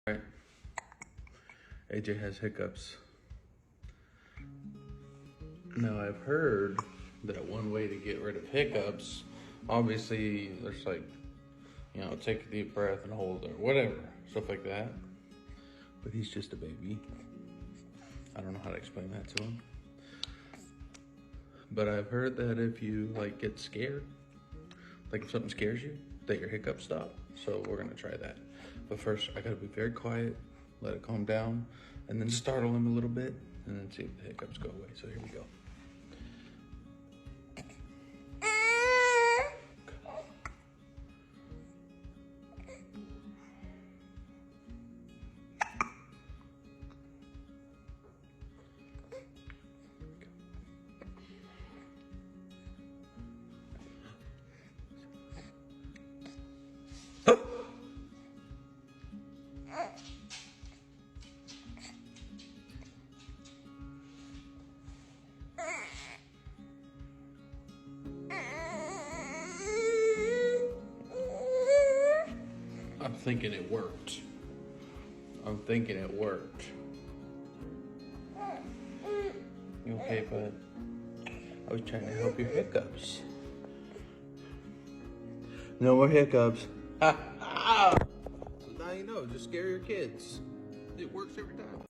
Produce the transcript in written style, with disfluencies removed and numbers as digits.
Right. AJ has hiccups. Now I've heard that one way to get rid of hiccups, obviously there's like, take a deep breath and hold it or whatever, stuff like that. But he's just a baby. I don't know how to explain that to him. But I've heard that if you get scared, like if something scares you, that your hiccups stop. So we're gonna try that. But first I gotta be very quiet, let it calm down, and then startle him a little bit, and then see if the hiccups go away. So here we go. I'm thinking it worked. I'm thinking it worked. You okay, bud? I was trying to help your hiccups. No more hiccups. Ha ha! So now you know, just scare your kids. It works every time.